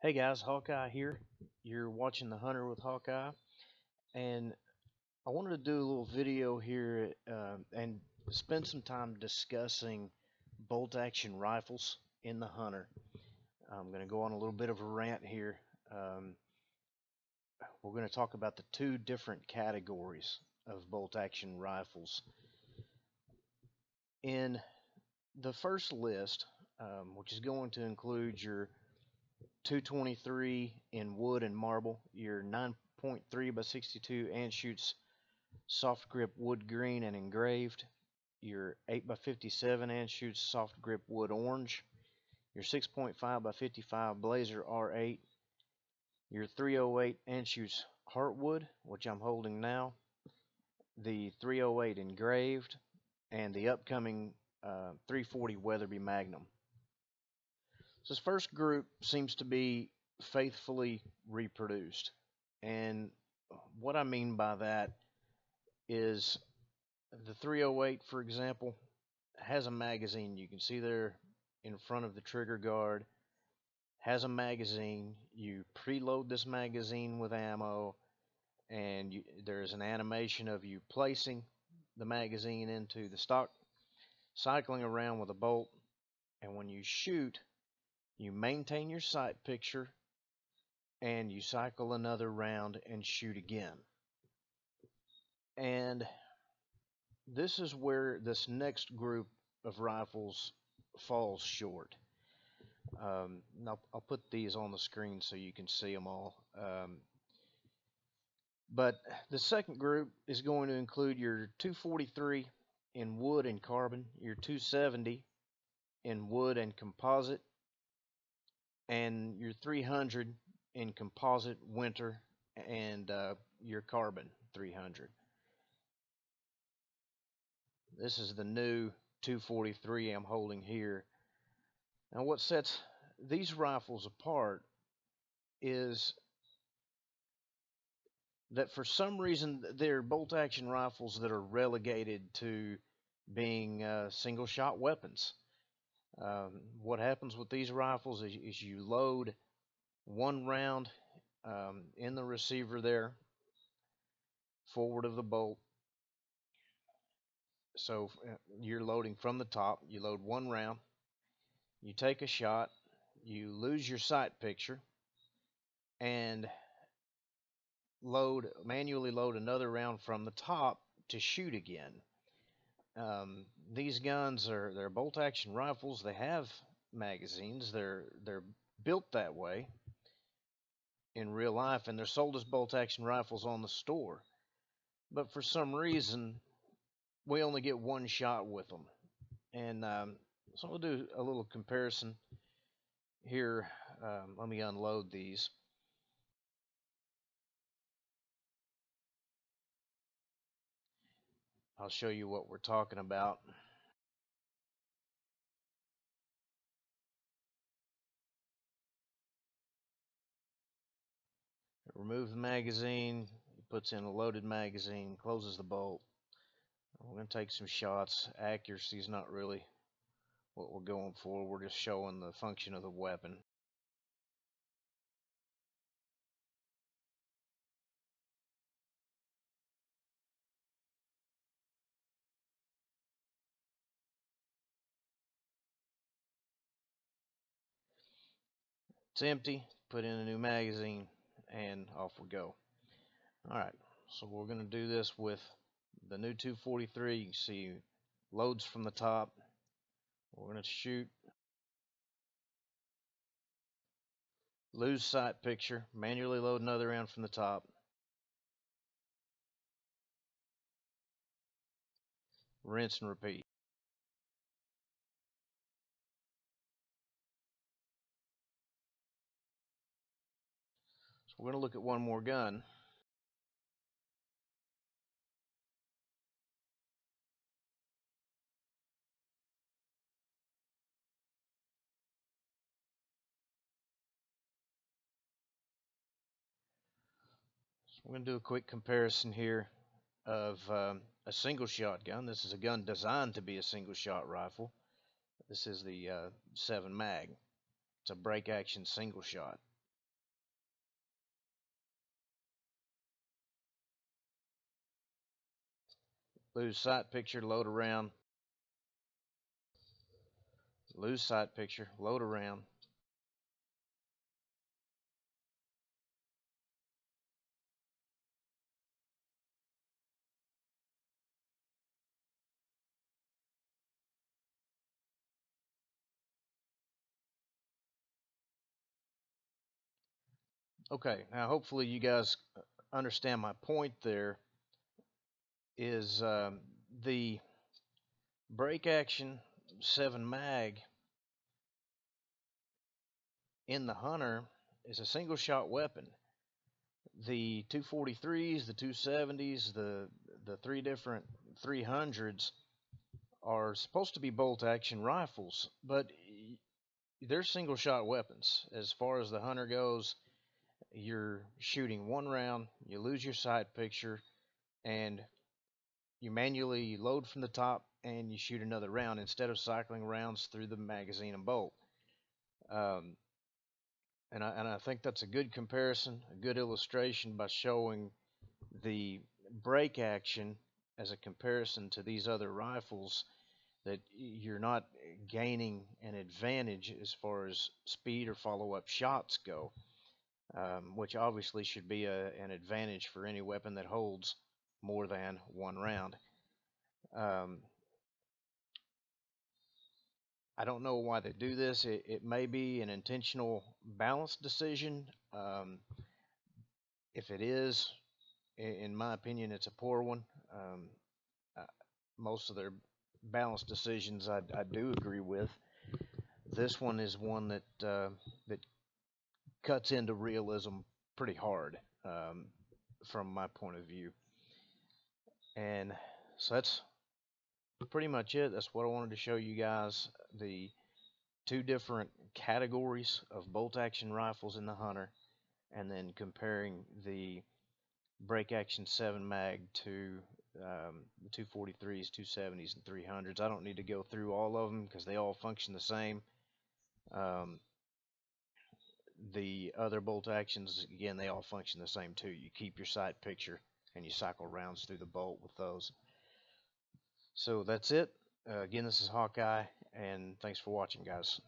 Hey guys, Hawkeye here. You're watching The Hunter with Hawkeye, and I wanted to do a little video here and spend some time discussing bolt action rifles in The Hunter. I'm going to go on a little bit of a rant here. Um, we're going to talk about the two different categories of bolt action rifles. In the first list, which is going to include your 223 in wood and marble, your 9.3 by 62 and shoots soft grip wood green and engraved, your 8 by 57 and shoots soft grip wood orange, your 6.5 by 55 Blazer R8, your 308 and shoots heartwood, which I'm holding now, the 308 engraved, and the upcoming 340 Weatherby Magnum. So this first group seems to be faithfully reproduced. And what I mean by that is the 308, for example, has a magazine. You can see there in front of the trigger guard, has a magazine. You preload this magazine with ammo, and there's an animation of you placing the magazine into the stock, cycling around with a bolt, and when you shoot, you maintain your sight picture and you cycle another round and shoot again. And this is where this next group of rifles falls short. I'll put these on the screen so you can see them all. But the second group is going to include your 243 in wood and carbon, your 270 in wood and composite, and your 300 in composite winter, and your carbon 300. This is the new 243 I'm holding here. Now what sets these rifles apart is that for some reason they're bolt action rifles that are relegated to being single shot weapons. What happens with these rifles is you load one round in the receiver there, forward of the bolt. So you're loading from the top. You load one round, you take a shot, you lose your sight picture, and manually load another round from the top to shoot again. These guns they're bolt action rifles. They have magazines. They're built that way in real life, and they're sold as bolt action rifles on the store. But for some reason, we only get one shot with them. And so we'll do a little comparison here. Let me unload these. I'll show you what we're talking about. Remove the magazine, he puts in a loaded magazine, closes the bolt. We're going to take some shots. Accuracy is not really what we're going for. We're just showing the function of the weapon. It's empty. Put in a new magazine, and off we go. Alright, so we're going to do this with the new 243. You can see loads from the top. We're going to shoot. Lose sight picture. Manually load another round from the top. Rinse and repeat. So we're going to look at one more gun. So we're going to do a quick comparison here of a single shot gun. This is a gun designed to be a single shot rifle. This is the 7 mag. It's a break action single shot. lose sight picture, load around, lose sight picture, load around. Okay, now hopefully you guys understand my point there is the break action 7 mag in the Hunter is a single shot weapon. The 243s, the 270s, the three different 300s are supposed to be bolt action rifles, but they're single shot weapons. As far as the Hunter goes, you're shooting one round, you lose your sight picture, and you manually load from the top and you shoot another round instead of cycling rounds through the magazine and bolt. Um, and I think that's a good comparison, a good illustration by showing the break action as a comparison to these other rifles, that you're not gaining an advantage as far as speed or follow-up shots go, which obviously should be an advantage for any weapon that holds more than one round. I don't know why they do this. It may be an intentional balance decision. If it is, in my opinion, it's a poor one. Uh, Most of their balance decisions I do agree with. This one is one that cuts into realism pretty hard, from my point of view. And so that's pretty much it. That's what I wanted to show you guys. The two different categories of bolt action rifles in the Hunter, and then comparing the break action 7 mag to the 243s, 270s, and 300s. I don't need to go through all of them because they all function the same. The other bolt actions, again, they all function the same too. You keep your sight picture and you cycle rounds through the bolt with those. So that's it. Again, this is Hawkeye, and thanks for watching, guys.